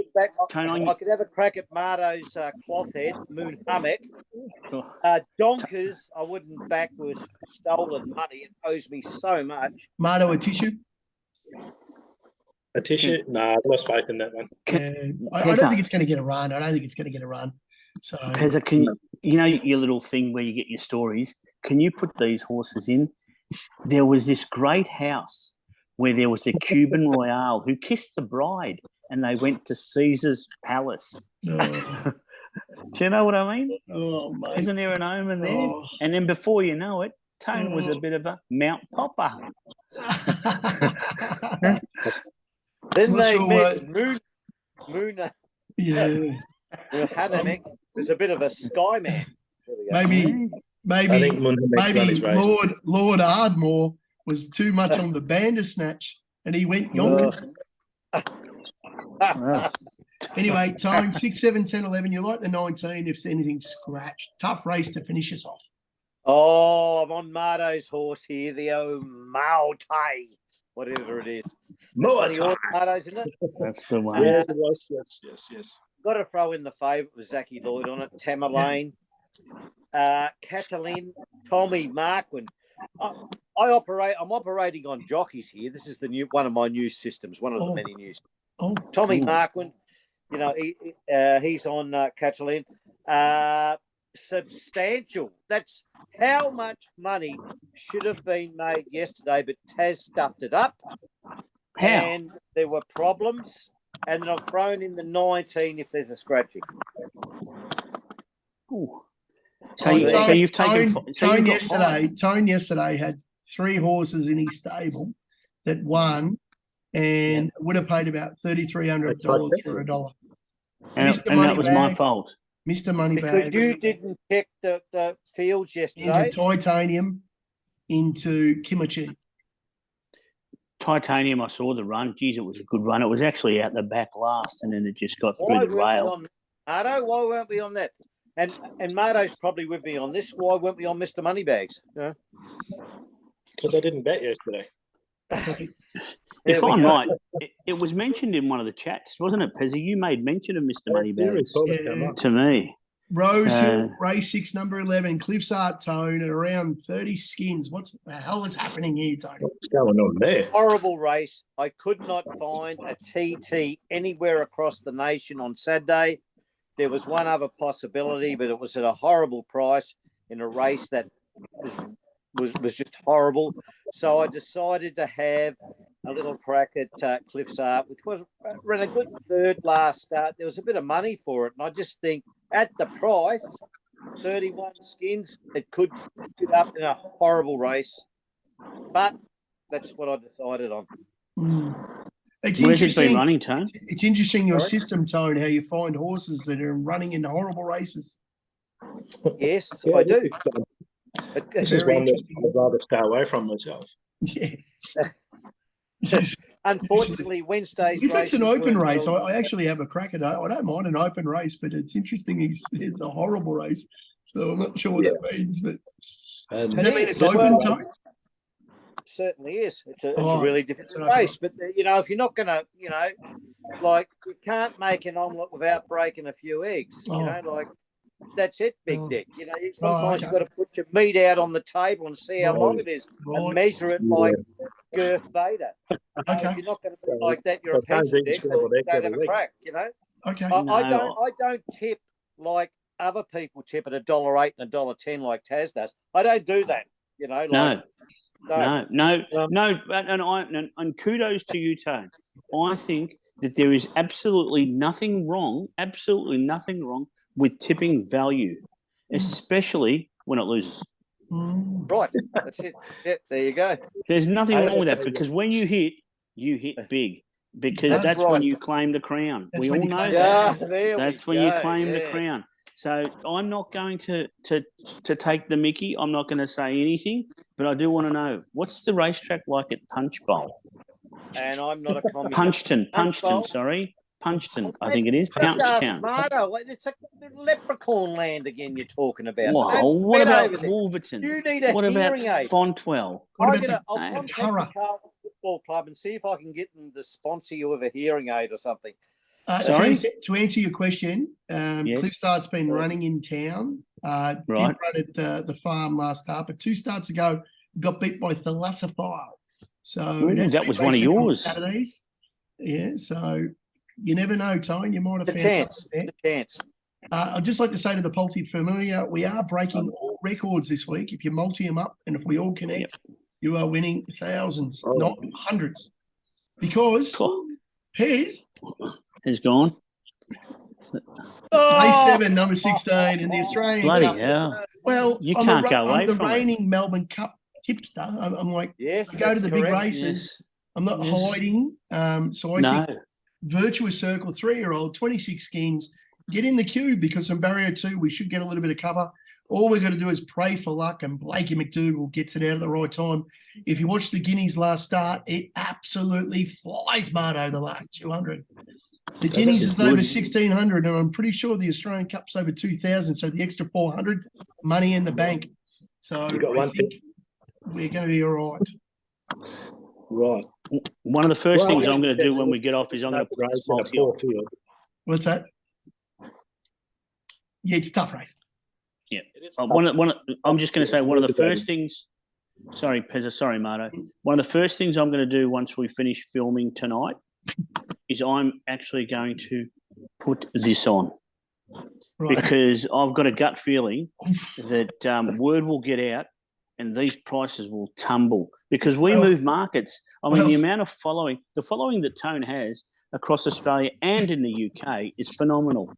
could have a crack at Marto's cloth head, Moon Hummock. Donkers, I wouldn't back with stolen money. It owes me so much. Marto, a tissue? A tissue? No, I've lost faith in that one. I don't think it's going to get a run. So, Pezza, you know your little thing where you get your stories? Can you put these horses in? There was this great house where there was a Cuban Royale who kissed the bride and they went to Caesar's Palace. Do you know what I mean? Oh, mate. Isn't there an omen there? And then before you know it, Tone was a bit of a Mount Popper. Then they met Moon. Hananek was a bit of a sky man. Maybe Lord Ardmore was too much on the Bandersnatch and he went yonder. Anyway, Tone, 6, 7, 10, 11. You like the 19 if anything's scratched. Tough race to finish us off. Oh, I'm on Marto's horse here, the old PaLTI, whatever it is. Marto's, isn't it? That's the one. Yes, it was. Yes. Got to throw in the favourite with Zachy Lloyd on it, Tamerlane, Catalin, Tommy Marquand. I'm operating on jockeys here. This is one of my new systems, one of the many new systems. Tommy Marquand, he's on Catalin. Substantial. That's how much money should have been made yesterday, but Taz stuffed it up. How? And there were problems. And then I've thrown in the 19 if there's a scratching. Ooh. So you've taken Tone yesterday had 3 horses in his stable that won and would have paid about $3,300 for a dollar. And that was my fault. Mr. Moneybag. Because you didn't check the fields yesterday. Into Titanium, into Kimchi. Titanium, I saw the run. Geez, it was a good run. It was actually out the back last, and then it just got through the rail. Marto, why weren't we on that? And Marto's probably with me on this. Why weren't we on Mr. Moneybags? Because I didn't bet yesterday. If I'm right, it was mentioned in one of the chats, wasn't it, Pezza? You made mention of Mr. Moneybags to me. Rose Hill, race 6, number 11, Cliff's Art Tone at around 30 skins. What the hell is happening here, Tony? What's going on there? Horrible race. I could not find a TT anywhere across the nation on Saturday. There was one other possibility, but it was at a horrible price in a race that was just horrible. So I decided to have a little crack at Cliff's Art, which ran a good third last start. There was a bit of money for it, and I just think at the price, 31 skins, it could get up in a horrible race. But that's what I decided on. Where's it been running, Tone? It's interesting your system, Tone, how you find horses that are running in horrible races. Yes, I do. This is one that I'd rather stay away from myself. Yeah. Unfortunately, Wednesday's if it's an open race, I actually have a crack at it. I don't mind an open race, but it's interesting. It's a horrible race, so I'm not sure what that means. But does that mean it's open, Tone? Certainly is. It's a really difficult race. But, if you're not going to, you can't make an omelette without breaking a few eggs. That's it, big dick. Sometimes you've got to put your meat out on the table and see how long it is and measure it like Girth Vader. If you're not going to do it like that, you're a pension dick, or you don't have a crack, Okay. I don't tip like other people tip at $1.08 and $1.10 like Taz does. I don't do that, No. And kudos to you, Tone. I think that there is absolutely nothing wrong with tipping value, especially when it loses. Right, that's it. Yeah, there you go. There's nothing wrong with that, because when you hit big, because that's when you claim the crown. We all know that. That's when you claim the crown. So I'm not going to take the mickey. I'm not going to say anything, but I do want to know, what's the racetrack like at Punch Bowl? And I'm not a communist. Punchton, I think it is. Punchtown. It's a leprechaun land again you're talking about. Wow. What about Wolverton? You need a what about hearing aid. Fontwell? I'll contact the Carlton Football Club and see if I can get them to sponsor you with a hearing aid or something. To answer your question, Cliff's Art's been running in town. Did run at the farm last start, but 2 starts ago got beat by Thalassophile. So that was one of yours. Saturdays. Yeah, so you never know, Tone. You might have found a chance. I'd just like to say to the PaLTI familiar, we are breaking all records this week. If you multi them up and if we all connect, you are winning thousands, not hundreds. Because Pez is gone. Race 7, number 16 in the Australian Bloody Cup. hell. Well, you can't go away from the reigning Melbourne Cup tipster. I'm like, yes, go to the big races. Yes. I'm not hiding. So I think Virtuous Circle, 3-year-old, 26 skins, get in the queue, because on barrier 2 we should get a little bit of cover. All we've got to do is pray for luck, and Blakey McDougall gets it out at the right time. If you watch the Guineas last start, it absolutely flies, Marto, the last 200. The Guineas is over 1,600, and I'm pretty sure the Australian Cup's over 2,000, so the extra 400, money in the bank. So You got I one think we're going to be all right. Right. One of the first things I'm going to said do when we there's get off is I'm going to put this race in a multi on. poor field. What's that? Yeah, it's a tough race. Yeah. It is I'm just going to say one of the first things. Sorry, Pezza. Sorry, Marto. One of the first things I'm going to do once we finish filming tonight is I'm actually going to put this on. Right. Because I've got a gut feeling that word will get out and these prices will tumble because we move markets. I mean, the amount of following that Tone has across Australia and in the UK is phenomenal.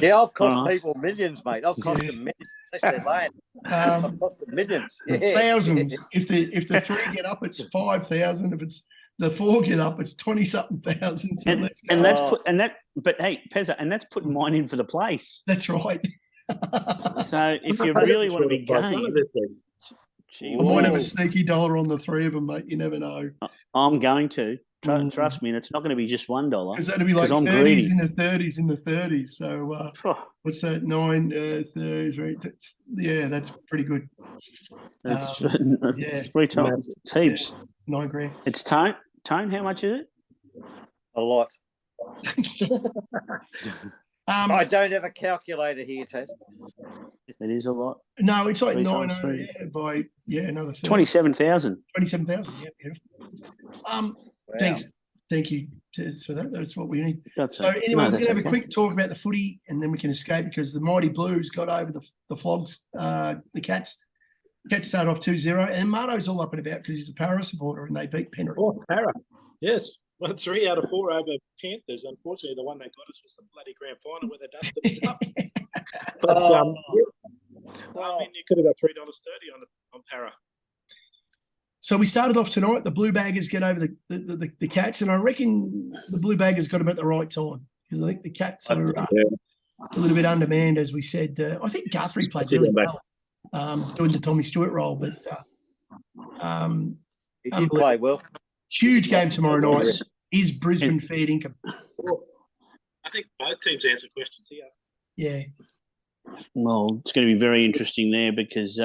Yeah, I've cost people millions, mate. I've cost them millions. That's their land. I've cost them millions. Yeah. Thousands. If the 3 get up, it's 5,000. If it's the 4 get up, it's 20-something thousand. So let's go. But hey, Pezza, and that's putting mine in for the place. That's right. So if you really want to be game, I might have a sneaky dollar on the 3 of them, mate. You never know. I'm going to. Trust me, and it's not going to be just $1. Because that'd be like 30s greedy. in the 30s in the 30s. So what's that? 9 30s, right? That's pretty good. That's 3 times. It's heaps. Yeah, $9,000. It's Tone. Tone, how much is it? A lot. I don't have a calculator here, Taz. It is a lot. No, it's like 3 9 times 3. by another 30. 27,000. 27,000. Yeah. Thanks. Thank you for that. That's what we need. That's so anyway, we're going to have okay. a quick talk about the footy, and then we can escape because the Mighty Blues got over the Flogs, the Cats. Cats started off 2-0, and Marto's all up and about because he's a Para supporter, and they beat Penrith. Oh, Para. Yes. 3 out of 4 over Panthers. Unfortunately, the one they got us was the bloody grand final where they dusted us up. But I mean, you could have got $3.30 on Para. So we started off tonight. The Blue Baggers get over the Cats, and I reckon the Blue Baggers got them at the right time because I think the Cats are a little bit undermanned, as we said. I think Guthrie played really well, doing the Tommy Stewart role, but he did play well. Huge game tomorrow night. Is Brisbane Fairdinkum? I think both teams answer questions here. Yeah. Well, it's going to be very interesting there because,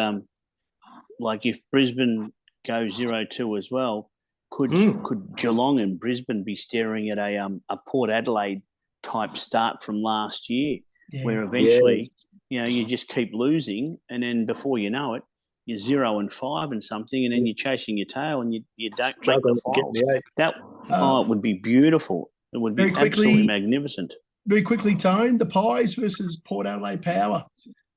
like, if Brisbane go 0-2 as well, could Geelong and Brisbane be staring at a Port Adelaide type start from last year, where eventually you just keep losing, and then before you know it, you're 0-5 and something, and then you're chasing your tail, and you don't make the finals. It would be beautiful. It would be absolutely magnificent. Very quickly, Tone, the Pies versus Port Adelaide Power.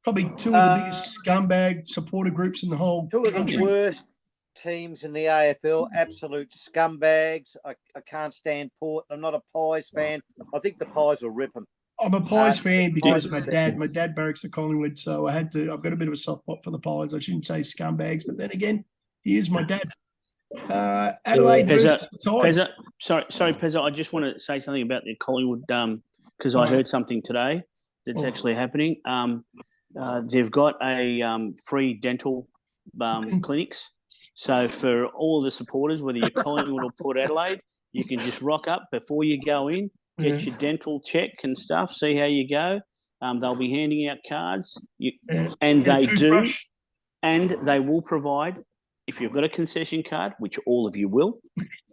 Probably 2 of the biggest scumbag supporter groups in the whole country. 2 of the worst teams in the AFL, absolute scumbags. I can't stand Port. I'm not a Pies fan. I think the Pies will rip them. I'm a Pies fan because of my dad barracks at Collingwood, so I've got a bit of a soft spot for the Pies. I shouldn't say scumbags, but then again, he is my dad. Adelaide versus the Tiges. Sorry, Pezza, I just want to say something about the Collingwood because I heard something today that's actually happening. They've got a free dental clinics. So for all the supporters, whether you're Collingwood or Port Adelaide, you can just rock up before you go in, get your dental check and stuff, see how you go. They'll be handing out cards, and they will provide, if you've got a concession card, which all of you will,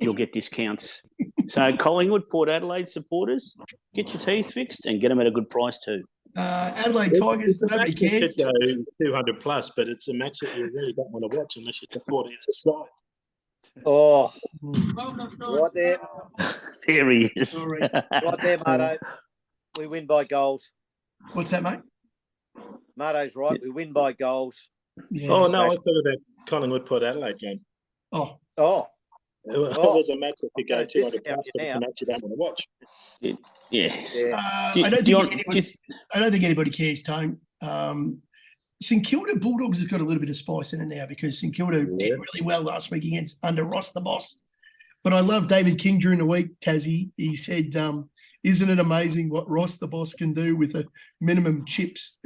you'll get discounts. So Collingwood, Port Adelaide supporters, get your teeth fixed and get them at a good price too. Adelaide Tigers, nobody cares. It could go 200 plus, but it's a match that you really don't want to watch unless you support either side. Oh, right there. There he is. Sorry. Right there, Marto. We win by goals. What's that, mate? Marto's right. We win by goals. Yeah. Oh, no, I was talking about Collingwood Port Adelaide game. Oh. It was a match that could go 200 plus, but it's a match you don't want to watch. Yes. I don't think anybody cares, Tone. St Kilda Bulldogs has got a little bit of spice in it now because St Kilda did really well last week under Ross the Boss. But I love David King during the week, Tassie. He said, isn't it amazing what Ross the Boss can do with a minimum chips?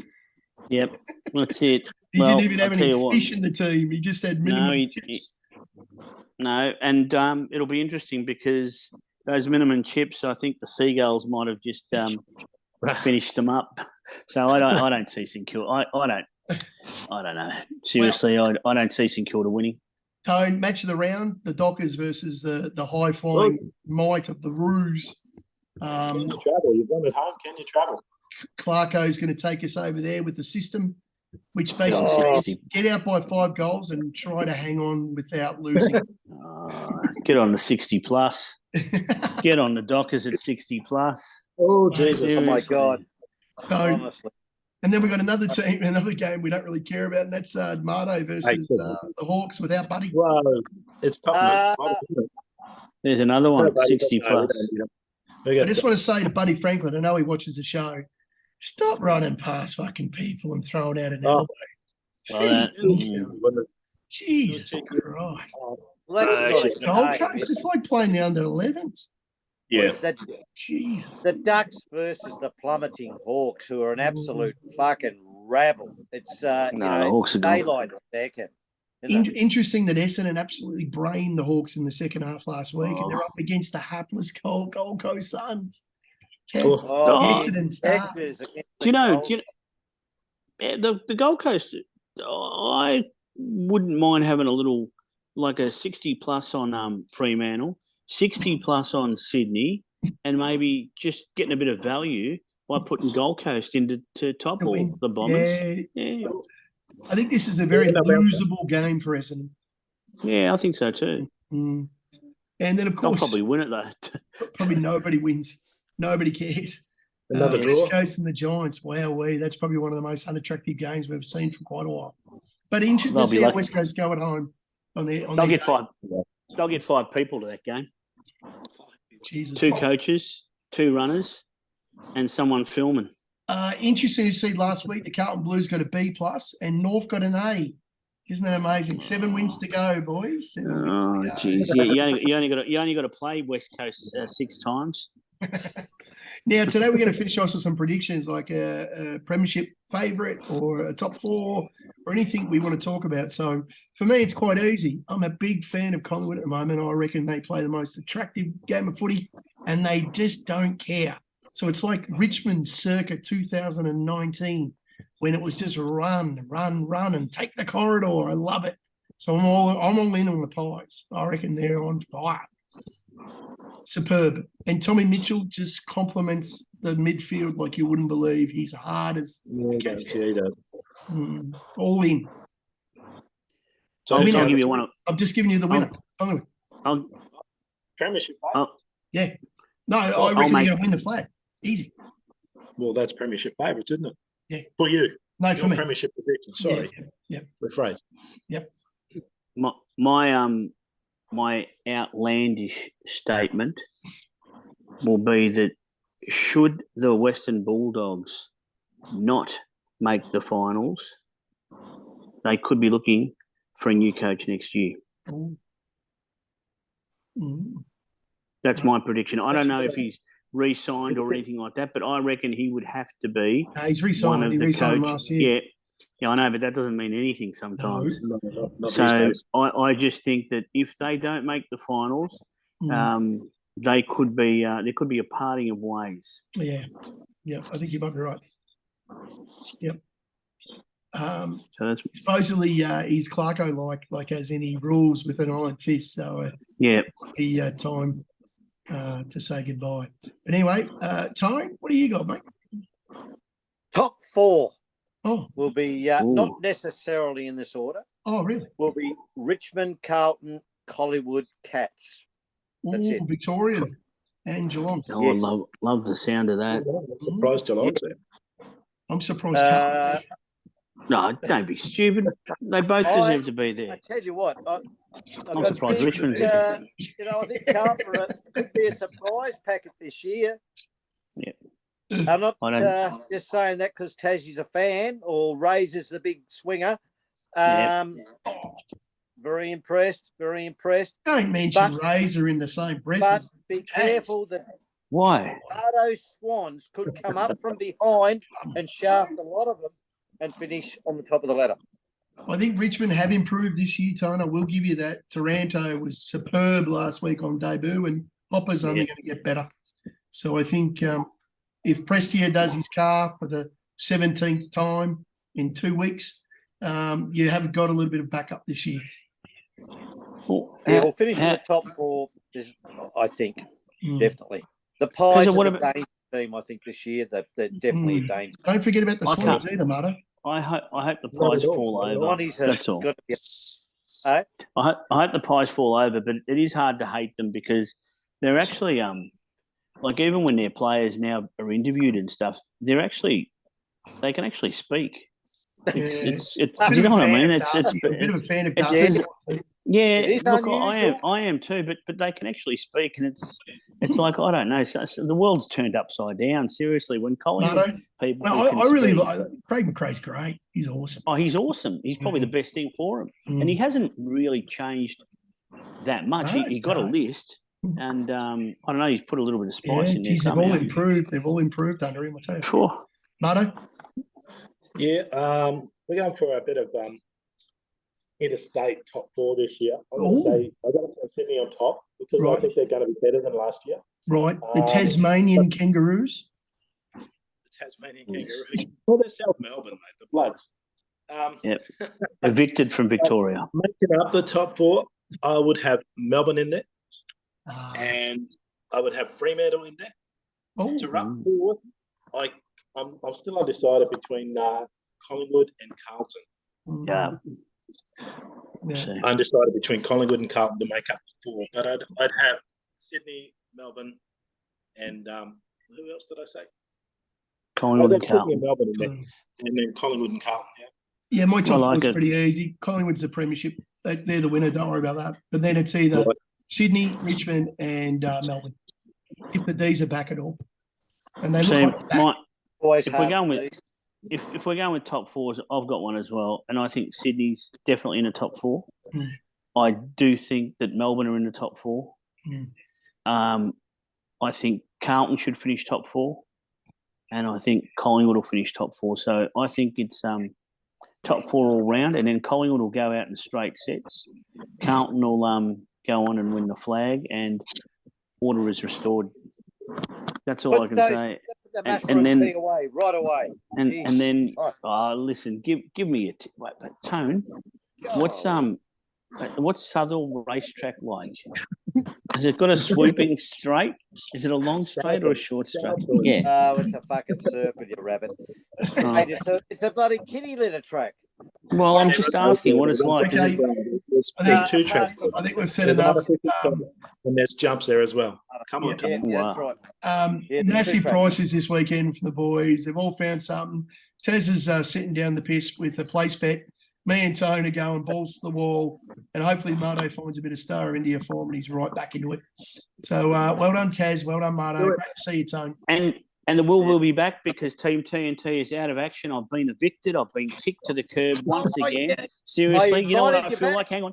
Yep, that's it. He didn't even have any fish in the team. He just had minimum chips. And it'll be interesting because those minimum chips, I think the Seagulls might have just finished them up. So I don't see St Kilda. I don't know. Seriously, I don't see St Kilda winning. Tone, match of the round, the Dockers versus the high-flying might of the Roos. Can you travel? You've won at home. Can you travel? Clarko's going to take us over there with the system, which basically says get out by 5 goals and try to hang on without losing. Get on the 60+. Get on the Dockers at 60+. Oh, Jesus. Oh, my God. Tone. Honestly. And then we've got another team, another game we don't really care about, and that's Marto versus the Hawks without Buddy. Well, it's tough. There's another one, 60+. I just want to say to Buddy Franklin, I know he watches the show, stop running past fucking people and throwing out an elbow. Jesus Christ. Gold Coast, it's like playing the under-11s. Yeah. Jesus. The Ducks versus the plummeting Hawks, who are an absolute fucking rabble. It's Hawks are daylight second. Interesting that Essendon absolutely brained the Hawks in the second half last week, and they're up against the hapless Gold Coast Suns. Essendon start. Do you know, the Gold Coast, I wouldn't mind having a little, like a 60+ on Fremantle, 60+ on Sydney, and maybe just getting a bit of value by putting Gold Coast into topple the Bombers. Yeah. I think this is a very losable game for Essendon. Yeah, I think so too. And then, of course, they'll probably win it though. Probably nobody wins. Nobody cares. West Coast and the Giants. Wowwee. That's probably one of the most unattractive games we've seen for quite a while. But interesting to see how West Coast go at home. They'll get 5. They'll get 5 people to that game. Jesus. 2 coaches, 2 runners, and someone filming. Interesting to see last week the Carlton Blues got a B+ and Norf got an A. Isn't that amazing? 7 wins to go, boys. 7 wins to go. Geez. Yeah, you only got to play West Coast 6 times. Now today we're going to finish off with some predictions, like a premiership favourite or a top 4 or anything we want to talk about. So for me, it's quite easy. I'm a big fan of Collingwood at the moment. I reckon they play the most attractive game of footy, and they just don't care. So it's like Richmond circa 2019 when it was just run and take the corridor. I love it. So I'm all in on the Pies. I reckon they're on fire. Superb. And Tommy Mitchell just complements the midfield like you wouldn't believe. He's hard as he does. All in. So I'll give you one. I've just given you the winner. Premiership. Yeah. No, I reckon you're going to win the flag. Easy. Well, that's premiership favourites, isn't it? Yeah. For you. No, for me. Premiership prediction. Sorry. Yeah. Rephrase. Yep. My outlandish statement will be that should the Western Bulldogs not make the finals, they could be looking for a new coach next year. That's my prediction. I don't know if he's re-signed or anything like that, but I reckon he would have to be he's re-signed. one of the coaches. Last year. Yeah, I know, but that doesn't mean anything sometimes. No, so I just think that if they don't make the finals, they could be there could be a parting of ways. Yeah, I think you might be right. Yep. So that's supposedly he's Clarko like as any rules with an iron fist. So be time to say goodbye. But anyway, Tone, what do you got, mate? Top 4. Oh, will be not necessarily in this order. Oh, really? Will be Richmond, Carlton, Collingwood, Cats. That's it. Victorian and Geelong. Oh, yes. I love the sound of that. I'm surprised Geelong's there. I'm surprised. No, don't be stupid. They both deserve to be there. I tell you what, I'm surprised Richmond's there. I think Carlton could be a surprise packet this year. Yeah. I'm not just saying that because Tassie's a fan or Ray's is the big swinger. Very impressed. Don't mention Razor in the same breath. But be careful that Marto Swans could come up from behind and shaft a lot of them and finish on the top of the ladder. I think Richmond have improved this year, Tone. I will give you that. Taranto was superb last week on debut, and Hopper's only going to get better. So I think if Prestia does his car for the 17th time, in 2 weeks. You have got a little bit of backup this year. Well, we'll finish in the top 4, I think, definitely. The Pies are the dangerous team, I think, this year. They're definitely a danger. Don't forget about the Swans either, Marto. I hope the Pies fall over. That's all. I hope the Pies fall over, but it is hard to hate them because they're actually like even when their players now are interviewed and stuff, they can actually speak. It's do you know what I mean? It's a bit of a fan of Taz. Yeah, look, I am too, but they can actually speak, and it's like I don't know. So the world's turned upside down. Seriously, when Collingwood people, I really like Craig McRae's great. He's awesome. Oh, he's awesome. He's probably the best thing for him, and he hasn't really changed that much. He got a list, and I don't know. He's put a little bit of spice in there. They've all improved. They've all improved under him. I tell you. Sure. Marto. Yeah, we're going for a bit of interstate top 4 this year. I'm going to say Sydney on top because I think they're going to be better than last year. Right, the Tasmanian Kangaroos. The Tasmanian Kangaroos. Well, they're South Melbourne, mate. The Bloods. Evicted from Victoria. Making up the top 4, I would have Melbourne in there, and I would have Fremantle in there. To run forward, I'm still undecided between Collingwood and Carlton. Yeah. Undecided between Collingwood and Carlton to make up the 4, but I'd have Sydney, Melbourne, and who else did I say? Collingwood and Carlton. Sydney and Melbourne in there, and then Collingwood and Carlton. Yeah, my top 4 is pretty easy. Collingwood's the premiership; they're the winner. Don't worry about that. But then it's either Sydney, Richmond, and Melbourne. If the D's are back at all, and they look like if we're going with top 4s, I've got one as well, and I think Sydney's definitely in the top 4. I do think that Melbourne are in the top 4. I think Carlton should finish top 4, and I think Collingwood will finish top 4. So I think it's top 4 all round, and then Collingwood will go out in straight sets. Carlton will go on and win the flag, and order is restored. That's all I can say. And then away, right away. And then listen, give me a Tone. What's Southall racetrack like? Has it got a swooping straight? Is it a long straight or a short straight? Yeah. Oh, it's a fucking serpent, you rabbit. Mate, it's a bloody kitty litter track. Well, I'm just asking what it's like. Okay. There's 2 tracks. I think we've said enough. And there's jumps there as well. Come on, yeah, that's right. Massive prices this weekend for the boys. They've all found something. Taz is sitting down the piss with a place bet. Me and Tone are going balls to the wall, and hopefully Marto finds a bit of Star India form and he's right back into it. So well done, Taz. Well done, Marto. Great to see you, Tone. And the will be back because Team TNT is out of action. I've been evicted. I've been kicked to the curb once again. Seriously, you know what I feel like? Hang on.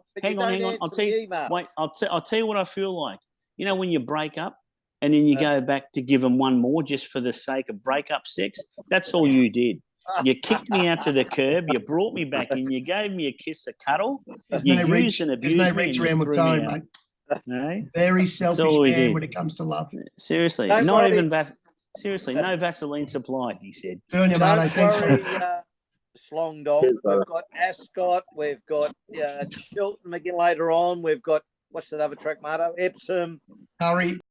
I'll tell you. Wait, I'll tell you what I feel like. You know when you break up and then you go back to give them one more just for the sake of breakup sex? That's all you did. You kicked me out to the curb. You brought me back in. You gave me a kiss, a cuddle. There's you no used and abused There's no me reach and around with threw me Tone, out. mate. No? Very selfish man when it comes to love. Seriously, seriously, no Vaseline supplied, he said. Good on you, Marto. Thanks, worry, Slong Dog. We've got Ascot. We've got Chilton again later on. We've got, what's that other track, Marto? Epsom. Hurry.